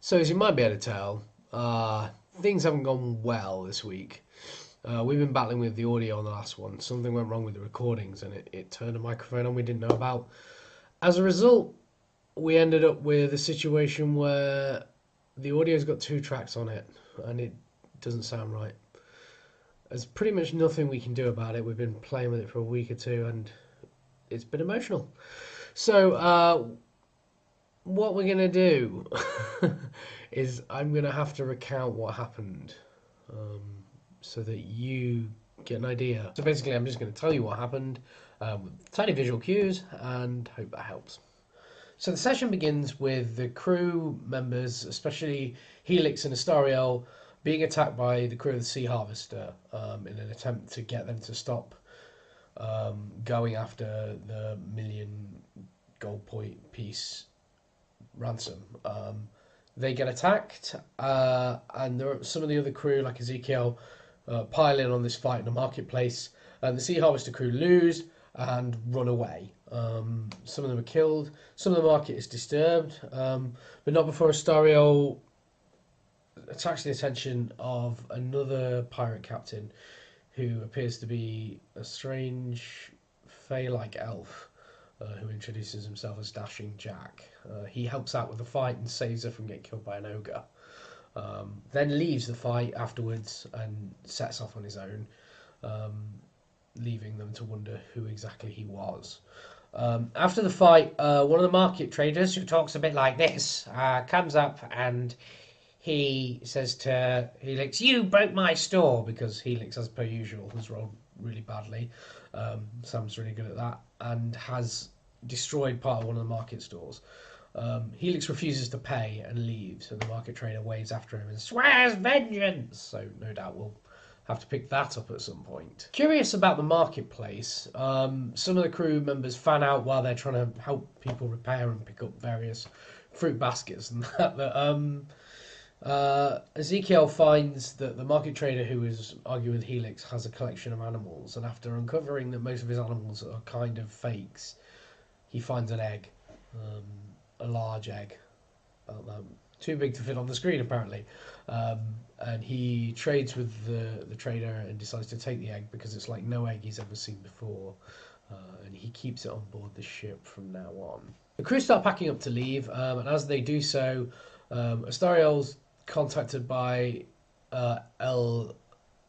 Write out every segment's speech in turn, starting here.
So as you might be able to tell, things haven't gone well this week. We've been battling with the audio on the last one. Something went wrong with the recordings and it turned a microphone on we didn't know about. As a result, we ended up with a situation where the audio's got two tracks on it and it doesn't sound right. There's pretty much nothing we can do about it. We've been playing with it for a week or two and it's been emotional. So, what we're going to do is I'm going to have to recount what happened um, so that you get an idea. So basically, I'm just going to tell you what happened with tiny visual cues and hope that helps. So the session begins with the crew members, especially Helix and Astariel, being attacked by the crew of the Sea Harvester in an attempt to get them to stop going after the million gold point piece ransom. They get attacked, and there are some of the other crew, like Ezekiel, pile in on this fight in the marketplace, and the Sea Harvester crew lose and run away. Some of them are killed, some of the market is disturbed, but not before Astario attracts the attention of another pirate captain who appears to be a strange fey-like elf who introduces himself as Dashing Jack. He helps out with the fight and saves her from getting killed by an ogre. Then leaves the fight afterwards and sets off on his own, leaving them to wonder who exactly he was. After the fight, one of the market traders, who talks a bit like this, comes up and he says to Helix, "You broke my store," because Helix, as per usual, has rolled really badly. Sam's really good at that and has destroyed part of one of the market stores. Helix refuses to pay and leaves, and the market trader waves after him and swears vengeance. So no doubt we'll have to pick that up at some point. Curious about the marketplace, some of the crew members fan out while they're trying to help people repair and pick up various fruit baskets and that. Ezekiel finds that the market trader who is arguing with Helix has a collection of animals, and after uncovering that most of his animals are kind of fakes, he finds an egg, a large egg, too big to fit on the screen apparently, and he trades with the trader and decides to take the egg because it's like no egg he's ever seen before, and he keeps it on board the ship from now on. The crew start packing up to leave, and as they do so, Astariel's contacted by El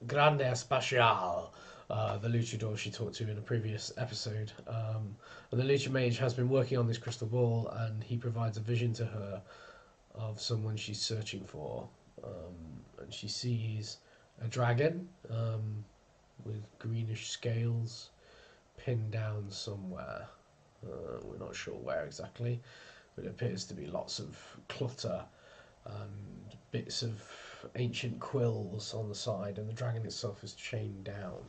Grande Espacial, the luchador she talked to in a previous episode. And the lucha mage has been working on this crystal ball, and he provides a vision to her of someone she's searching for. And she sees a dragon with greenish scales pinned down somewhere. We're not sure where exactly, but it appears to be lots of clutter and bits of ancient quills on the side, and the dragon itself is chained down.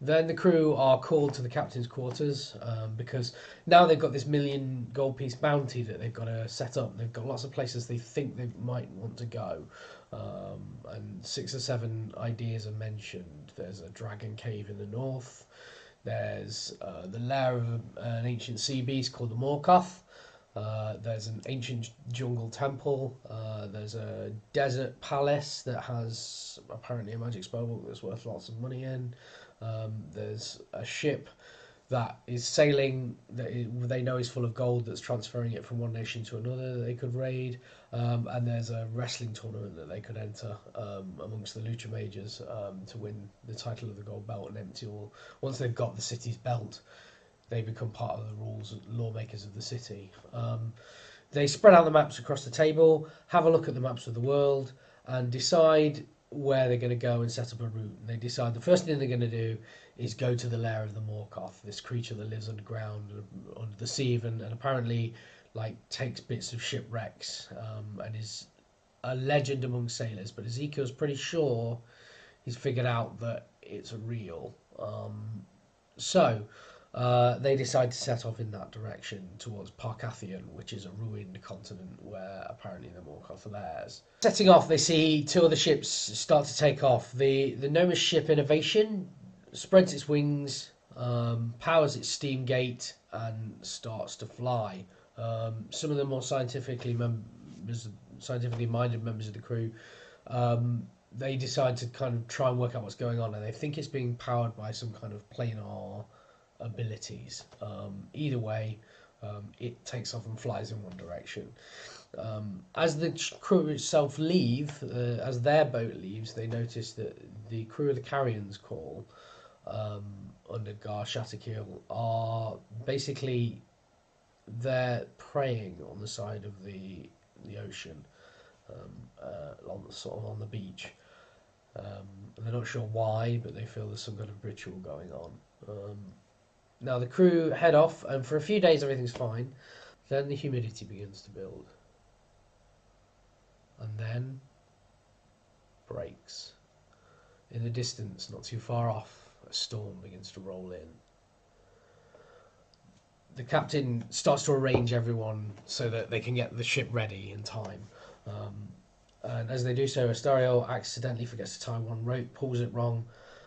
Then the crew are called to the captain's quarters because now they've got this million gold piece bounty that they've got to set up. They've got lots of places they think they might want to go, and 6 or 7 ideas are mentioned. There's a dragon cave in the north. There's the lair of an ancient sea beast called the Morkoth. There's an ancient jungle temple. There's a desert palace that has apparently a magic spellbook that's worth lots of money in. There's a ship that is sailing that they know is full of gold that's transferring it from one nation to another that they could raid. And there's a wrestling tournament that they could enter amongst the lucha majors to win the title of the gold belt and empty all. Once they've got the city's belt, they become part of the rules lawmakers of the city. They spread out the maps across the table, have a look at the maps of the world, and decide where they're going to go and set up a route. And they decide the first thing they're going to do is go to the lair of the Morkoth, this creature that lives underground, under the sea, and apparently like takes bits of shipwrecks and is a legend among sailors. But Ezekiel's pretty sure he's figured out that it's real. So they decide to set off in that direction towards Parkathian, which is a ruined continent where apparently the Morkoth are theirs. Setting off, they see 2 other ships start to take off. The Gnomish ship Innovation spreads its wings, powers its steam gate, and starts to fly. Some of the more scientifically members scientifically minded members of the crew, they decide to kind of try and work out what's going on, and they think it's being powered by some kind of planar abilities. Either way, it takes off and flies in one direction. As the crew itself leave, as their boat leaves, they notice that the crew of the Carrion's Call, under Gar Shatterkeel, are basically they're praying on the side of the ocean, on the beach. And they're not sure why, but they feel there's some kind of ritual going on. Now the crew head off, and for a few days everything's fine. Then the humidity begins to build, and then breaks. In the distance, not too far off, a storm begins to roll in. The captain starts to arrange everyone so that they can get the ship ready in time. And as they do so, Astariel accidentally forgets to tie one rope, pulls it wrong,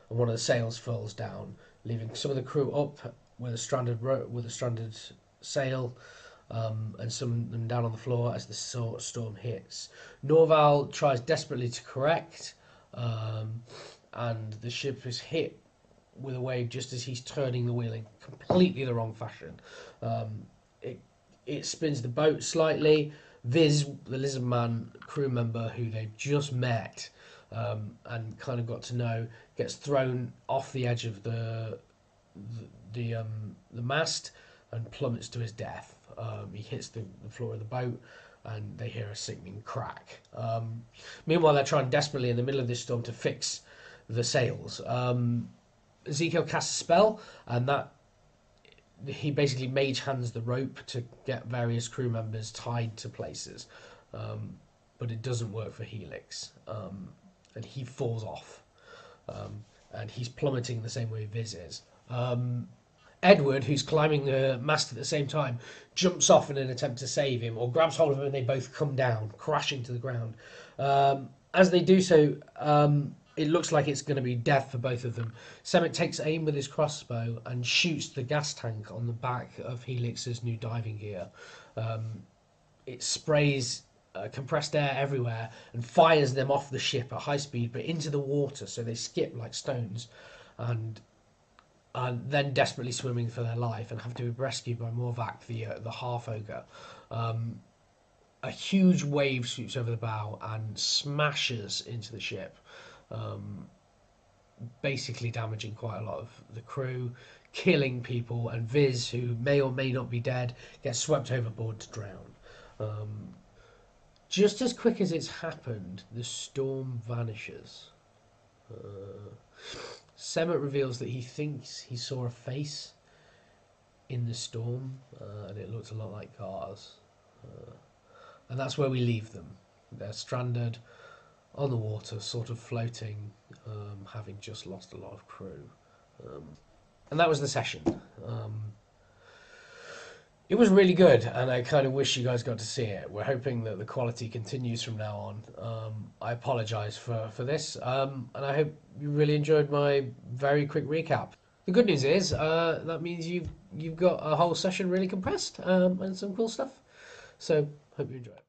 and one of the sails falls down, leaving some of the crew up with a stranded sail, and some of them down on the floor as the storm hits. Norval tries desperately to correct, and the ship is hit with a wave just as he's turning the wheel in completely the wrong fashion. It spins the boat slightly. Viz, the lizard man crew member who they've just met and kind of got to know, gets thrown off the edge of the mast and plummets to his death. He hits the floor of the boat, and they hear a sickening crack. Meanwhile, they're trying desperately in the middle of this storm to fix the sails. Ezekiel casts a spell, and that he basically mage hands the rope to get various crew members tied to places, but it doesn't work for Helix, and he falls off, and he's plummeting the same way Viz is. Edward, who's climbing the mast at the same time, jumps off in an attempt to save him, or grabs hold of him, and they both come down, crashing to the ground. As they do so, it looks like it's going to be death for both of them. Semet takes aim with his crossbow and shoots the gas tank on the back of Helix's new diving gear. It sprays compressed air everywhere and fires them off the ship at high speed, but into the water, so they skip like stones, and then desperately swimming for their life and have to be rescued by Morvac, the half-ogre. A huge wave sweeps over the bow and smashes into the ship, basically damaging quite a lot of the crew, killing people, and Viz, who may or may not be dead, gets swept overboard to drown. Just as quick as it's happened, the storm vanishes. Semet reveals that he thinks he saw a face in the storm, and it looked a lot like Gar's. And that's where we leave them. They're stranded on the water, sort of floating, having just lost a lot of crew. And that was the session. It was really good, and I kind of wish you guys got to see it. We're hoping that the quality continues from now on. I apologise for this, and I hope you really enjoyed my very quick recap. The good news is that means you've got a whole session really compressed, and some cool stuff. So hope you enjoy it.